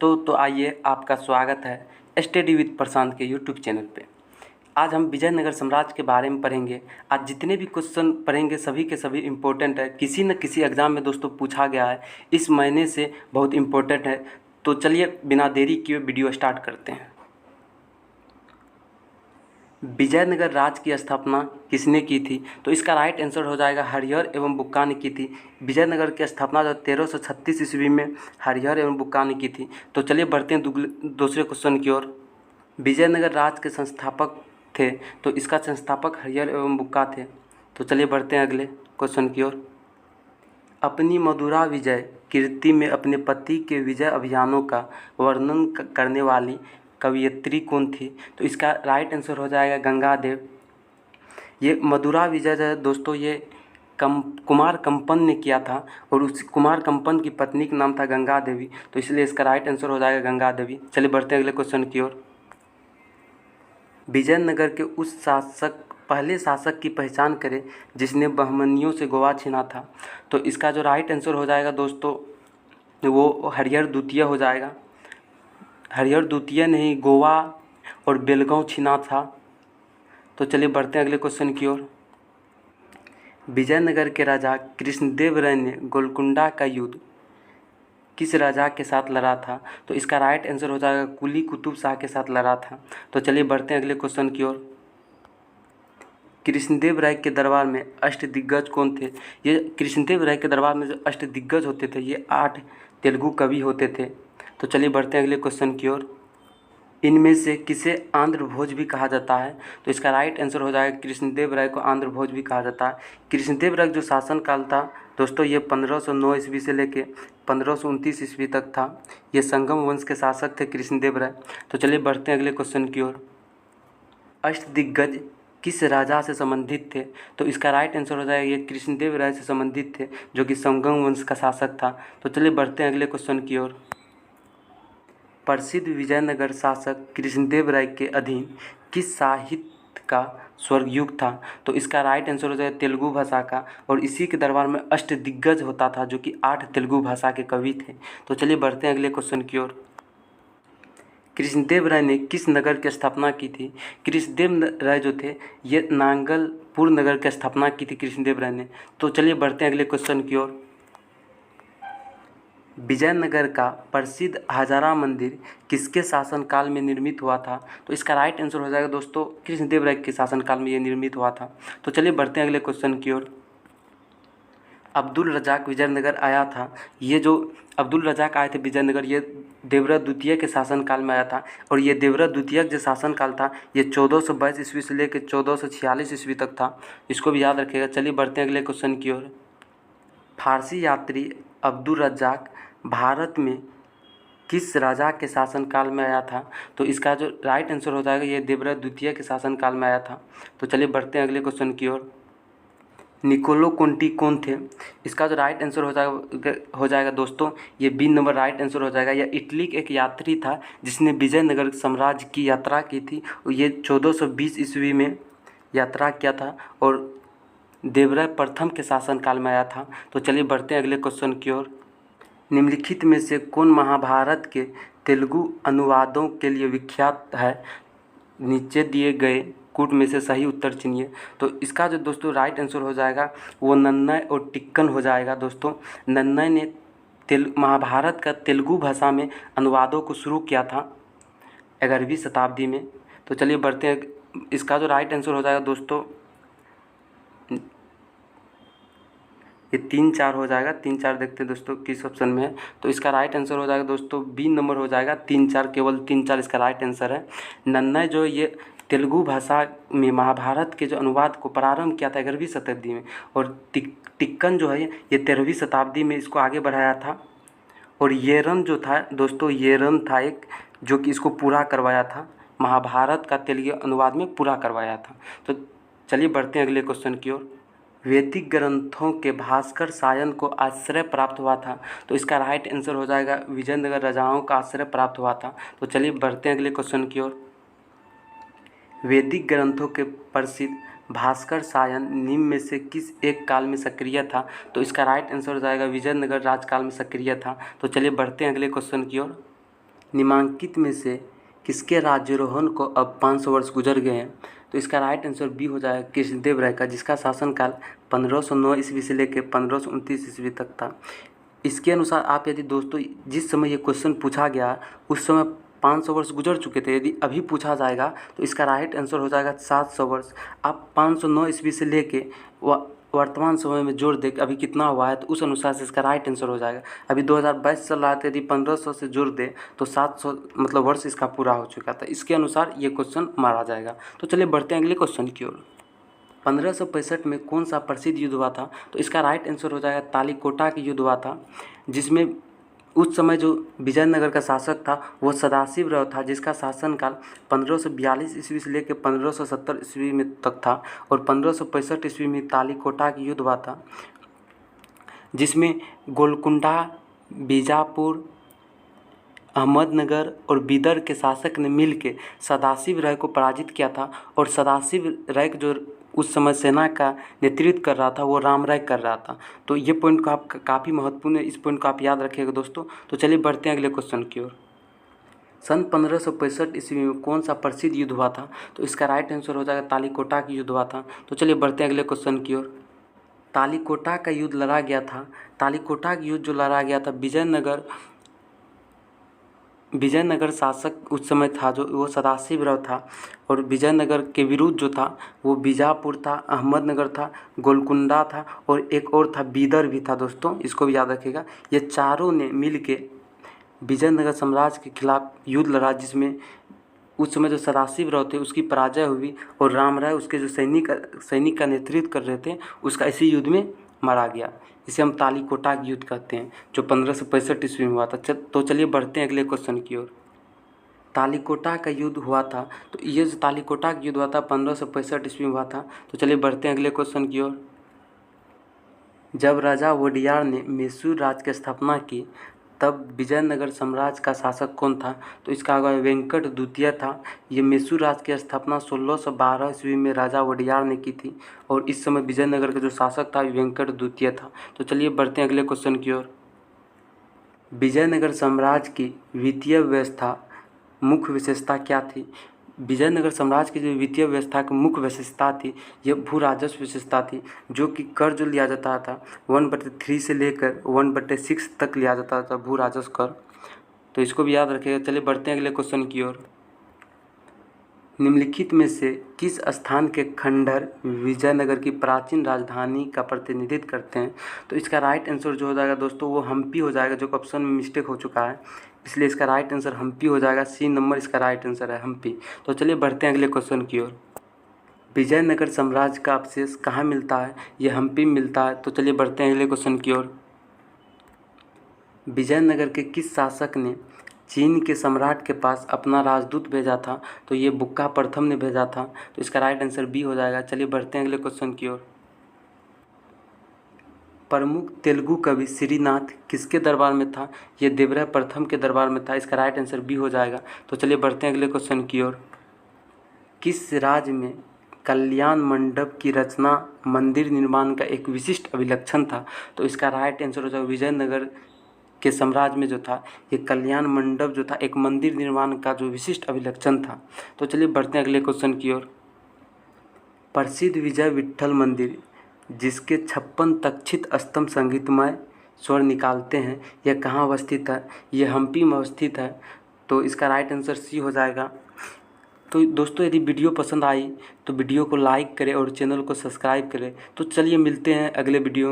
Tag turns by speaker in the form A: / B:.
A: तो आइए, आपका स्वागत है स्टडी विद प्रशांत के यूट्यूब चैनल पे। आज हम विजयनगर साम्राज्य के बारे में पढ़ेंगे। आज जितने भी क्वेश्चन पढ़ेंगे सभी के सभी इम्पोर्टेंट है, किसी न किसी एग्ज़ाम में दोस्तों पूछा गया है, इस महीने से बहुत इम्पोर्टेंट है। तो चलिए बिना देरी किए वीडियो स्टार्ट करते हैं। विजयनगर राज्य की स्थापना किसने की थी? तो इसका राइट आंसर हो जाएगा हरिहर एवं बुक्का ने की थी। विजयनगर की स्थापना जो 1336 ईस्वी में हरिहर एवं बुक्का ने की थी। तो चलिए बढ़ते हैं दूसरे क्वेश्चन की ओर। विजयनगर राज्य के संस्थापक थे, तो इसका संस्थापक हरिहर एवं बुक्का थे। तो चलिए बढ़ते हैं अगले क्वेश्चन की ओर। अपनी मधुरा विजय कीर्ति में अपने पति के विजय अभियानों का वर्णन करने वाली कवयित्री कौन थी? तो इसका राइट आंसर हो जाएगा गंगा देव। ये मधुरा विजय जो है दोस्तों, ये कुमार कंपन ने किया था और उस कुमार कंपन की पत्नी का नाम था गंगा देवी। तो इसलिए इसका राइट आंसर हो जाएगा गंगा देवी। चलिए बढ़ते हैं अगले क्वेश्चन की ओर। विजयनगर के उस पहले शासक की पहचान करें जिसने बहमनियों से गोवा छीना था। तो इसका जो राइट आंसर हो जाएगा दोस्तों, वो हरिहर द्वितीय हो जाएगा। हरिहर द्वितीय ने ही गोवा और बेलगांव छीना था। तो चलिए बढ़ते हैं अगले क्वेश्चन की ओर। विजयनगर के राजा कृष्णदेव राय ने गोलकुंडा का युद्ध किस राजा के साथ लड़ा था? तो इसका राइट आंसर हो जाएगा कुली कुतुब शाह के साथ लड़ा था। तो चलिए बढ़ते हैं अगले क्वेश्चन की ओर। कृष्णदेव राय के दरबार में अष्टदिग्गज कौन थे? ये कृष्णदेव राय के दरबार में जो अष्टदिग्गज होते थे, ये 8 तेलुगु कवि होते थे। तो चलिए बढ़ते हैं अगले क्वेश्चन की ओर। इनमें से किसे आंध्र भोज भी कहा जाता है? तो इसका राइट आंसर हो जाएगा कृष्णदेव राय को आंध्र भोज भी कहा जाता है। कृष्णदेव राय जो शासनकाल था दोस्तों, ये 1509 ईस्वी से लेके 1529 ईस्वी तक था। ये संगम वंश के शासक थे कृष्णदेव राय। तो चलिए बढ़ते हैं अगले क्वेश्चन की ओर। अष्टदिग्गज किस राजा से संबंधित थे? तो इसका राइट आंसर हो जाएगा ये कृष्णदेव राय से संबंधित थे, जो कि संगम वंश का शासक था। तो चलिए बढ़ते हैं अगले क्वेश्चन की ओर। प्रसिद्ध विजयनगर शासक कृष्णदेव राय के अधीन किस साहित्य का स्वर्गयुग था? तो इसका राइट आंसर हो जाएगा तेलुगु भाषा का, और इसी के दरबार में अष्टदिग्गज होता था, जो कि 8 तेलुगु भाषा के कवि थे। तो चलिए बढ़ते हैं अगले क्वेश्चन की ओर। कृष्णदेव राय ने किस नगर की स्थापना की थी? कृष्णदेव राय जो थे, ये नांगलपुर नगर की स्थापना की थी कृष्णदेव राय ने। तो चलिए बढ़ते हैं अगले क्वेश्चन की ओर। विजयनगर का प्रसिद्ध हजारा मंदिर किसके शासनकाल में निर्मित हुआ था? तो इसका राइट आंसर हो जाएगा दोस्तों कृष्णदेव राय के शासनकाल में ये निर्मित हुआ था। तो चलिए बढ़ते हैं अगले क्वेश्चन की ओर। अब्दुल रजाक विजयनगर आया था। ये जो अब्दुल रजाक आए थे विजयनगर, ये देवराज द्वितीय के शासनकाल में आया था। और ये देवराज द्वितीय जो शासनकाल था, ये 1422 ईस्वी से लेकर 1446 ईस्वी तक था। इसको भी याद रखिएगा। चलिए बढ़ते हैं अगले क्वेश्चन की ओर। फारसी यात्री अब्दुल रजाक भारत में किस राजा के शासनकाल में आया था? तो इसका जो राइट आंसर हो जाएगा ये देवराज द्वितीय के शासनकाल में आया था। तो चलिए बढ़ते हैं अगले क्वेश्चन की ओर। निकोलो कोंटी कौन थे? इसका जो राइट आंसर हो जाएगा दोस्तों, ये बी नंबर राइट आंसर हो जाएगा। यह इटली के एक यात्री था जिसने विजयनगर साम्राज्य की यात्रा की थी। ये 1420 ईस्वी में यात्रा किया था और देवराय प्रथम के शासनकाल में आया था। तो चलिए बढ़ते हैं अगले क्वेश्चन की ओर। निम्नलिखित में से कौन महाभारत के तेलुगु अनुवादों के लिए विख्यात है? नीचे दिए गए कूट में से सही उत्तर चुनिए। तो इसका जो दोस्तों राइट आंसर हो जाएगा वो नन्नय और टिक्कन हो जाएगा। दोस्तों नन्नय ने महाभारत का तेलुगु भाषा में अनुवादों को शुरू किया था 11वीं शताब्दी में। तो चलिए बढ़ते हैं। इसका जो राइट आंसर हो जाएगा दोस्तों, ये 3-4 हो जाएगा। 3-4 देखते हैं दोस्तों किस ऑप्शन में है। तो इसका राइट आंसर हो जाएगा दोस्तों बी नंबर हो जाएगा। 3-4, केवल 3-4 इसका राइट आंसर है। नन्नय जो ये तेलुगु भाषा में महाभारत के जो अनुवाद को प्रारंभ किया था 11वीं शताब्दी में, और टिक्कन जो है ये 13वीं शताब्दी में इसको आगे बढ़ाया था। और येरन जो था दोस्तों, येरन था एक जो कि इसको पूरा करवाया था, महाभारत का तेलुगु अनुवाद में पूरा करवाया था। तो चलिए बढ़ते हैं अगले क्वेश्चन की ओर। वैदिक ग्रंथों के भास्कर शायन को आश्रय प्राप्त हुआ था। तो इसका राइट आंसर हो जाएगा विजयनगर राजाओं का आश्रय प्राप्त हुआ था। तो चलिए बढ़ते हैं अगले क्वेश्चन की ओर। वैदिक ग्रंथों के प्रसिद्ध भास्कर शायन निम्न में से किस एक काल में सक्रिय था? तो इसका राइट आंसर हो जाएगा विजयनगर राजकाल में सक्रिय था। तो चलिए बढ़ते हैं अगले क्वेश्चन की ओर। निम्नलिखित में से किसके राज्यारोहण को अब 500 वर्ष गुजर गए हैं? तो इसका राइट आंसर बी हो जाएगा कृष्णदेव राय का, जिसका शासनकाल 1509 ईस्वी से लेकर 1529 ईस्वी तक था। इसके अनुसार आप यदि दोस्तों जिस समय ये क्वेश्चन पूछा गया उस समय 500 वर्ष गुजर चुके थे, यदि अभी पूछा जाएगा तो इसका राइट आंसर हो जाएगा 700 वर्ष। आप 509 ईस्वी से लेके वर्तमान समय में जोड़ दें अभी कितना हुआ है, तो उस अनुसार से इसका राइट आंसर हो जाएगा। अभी 2022 चल रहा है, तो यदि 1500 से जोड़ दे तो 700 मतलब वर्ष इसका पूरा हो चुका था। इसके अनुसार ये क्वेश्चन मारा जाएगा। तो चलिए बढ़ते हैं अगले क्वेश्चन की ओर। 1565 में कौन सा प्रसिद्ध युद्ध हुआ था? तो इसका राइट आंसर हो जाएगा तालीकोटा की युद्ध हुआ था, जिसमें उस समय जो विजयनगर का शासक था वो सदाशिव राव था, जिसका शासनकाल 1542 ईस्वी से लेकर 1570 ईस्वी में तक था। और 1565 ईस्वी में तालीकोटा की युद्ध हुआ था, जिसमें गोलकुंडा, बीजापुर, अहमदनगर और बीदर के शासक ने मिलकर सदाशिव राय को पराजित किया था। और सदाशिव राय जो उस समय सेना का नेतृत्व कर रहा था वो राम राय कर रहा था। तो ये पॉइंट को आप काफ़ी महत्वपूर्ण है, इस पॉइंट को आप याद रखिएगा दोस्तों। तो चलिए बढ़ते हैं अगले क्वेश्चन की ओर। सन 1565 ईस्वी में कौन सा प्रसिद्ध युद्ध हुआ था? तो इसका राइट आंसर हो जाएगा तालीकोटा की युद्ध हुआ था। तो चलिए बढ़ते हैं अगले क्वेश्चन की ओर। तालीकोटा का युद्ध लड़ा गया था। तालीकोटा का युद्ध जो लड़ा गया था विजयनगर शासक उस समय था जो वो सदाशिव राव था। और विजयनगर के विरुद्ध जो था वो बीजापुर था, अहमदनगर था, गोलकुंडा था और एक और था बीदर भी था दोस्तों, इसको भी याद रखिएगा। ये चारों ने मिल के विजयनगर साम्राज्य के खिलाफ युद्ध लड़ा, जिसमें उस समय जो सदाशिव राव थे उसकी पराजय हुई और राम राय उसके जो सैनिक का नेतृत्व कर रहे थे उसका इसी युद्ध में मारा गया। इसे हम तालीकोटा का युद्ध कहते हैं, जो 1565 ईस्वी में हुआ था। तो चलिए बढ़ते हैं अगले क्वेश्चन की ओर। तालीकोटा का युद्ध हुआ था, तो ये जो तालीकोटा का युद्ध हुआ था 1565 ईस्वी में हुआ था। तो चलिए बढ़ते हैं अगले क्वेश्चन की ओर। जब राजा वोडियार ने मैसूर राज्य की स्थापना की तब विजयनगर साम्राज्य का शासक कौन था? तो इसका आगे वेंकट द्वितीय था। ये मैसूर राज्य की स्थापना 1612 ईस्वी में राजा वोडियार ने की थी और इस समय विजयनगर का जो शासक था वेंकट द्वितीय था। तो चलिए बढ़ते हैं अगले क्वेश्चन की ओर। विजयनगर साम्राज्य की वित्तीय व्यवस्था मुख्य विशेषता क्या थी? विजयनगर साम्राज्य की जो वित्तीय व्यवस्था की मुख्य विशेषता थी ये भू राजस्व विशेषता थी, जो कि कर जो लिया जाता था 1/3 से लेकर 1/6 तक लिया जाता था भू राजस्व कर। तो इसको भी याद रखिएगा। चलिए बढ़ते हैं अगले क्वेश्चन की ओर। निम्नलिखित में से किस स्थान के खंडहर विजयनगर की प्राचीन राजधानी का प्रतिनिधित्व करते हैं? तो इसका राइट आंसर जो हो जाएगा दोस्तों वो हम्पी हो जाएगा, जो ऑप्शन में मिस्टेक हो चुका है, इसलिए इसका राइट आंसर हम्पी हो जाएगा। सी नंबर इसका राइट आंसर है हम्पी। तो चलिए बढ़ते हैं अगले क्वेश्चन की ओर। विजयनगर साम्राज्य का अवशेष कहाँ मिलता है? ये हम्पी में मिलता है। तो चलिए बढ़ते हैं अगले क्वेश्चन की ओर। विजयनगर के किस शासक ने चीन के सम्राट के पास अपना राजदूत भेजा था? तो ये बुक्का प्रथम ने भेजा था। तो इसका राइट आंसर बी हो जाएगा। चलिए बढ़ते हैं अगले क्वेश्चन की ओर। प्रमुख तेलुगु कवि श्रीनाथ किसके दरबार में था? ये देवराय प्रथम के दरबार में था। इसका राइट आंसर बी हो जाएगा। तो चलिए बढ़ते हैं अगले क्वेश्चन की ओर। किस राज्य में कल्याण मंडप की रचना मंदिर निर्माण का एक विशिष्ट अभिलक्षण था? तो इसका राइट आंसर हो जाएगा विजयनगर के साम्राज्य में जो था ये कल्याण मंडप जो था एक मंदिर निर्माण का जो विशिष्ट अभिलक्षण था। तो चलिए बढ़ते हैं अगले क्वेश्चन की ओर। प्रसिद्ध विजय विट्ठल मंदिर जिसके 56 तक्षित स्तंभ संगीतमय स्वर निकालते हैं यह कहाँ अवस्थित है? ये हम्पी में अवस्थित है। तो इसका राइट आंसर सी हो जाएगा। तो दोस्तों यदि वीडियो पसंद आई तो वीडियो को लाइक करें और चैनल को सब्सक्राइब करें। तो चलिए मिलते हैं अगले वीडियो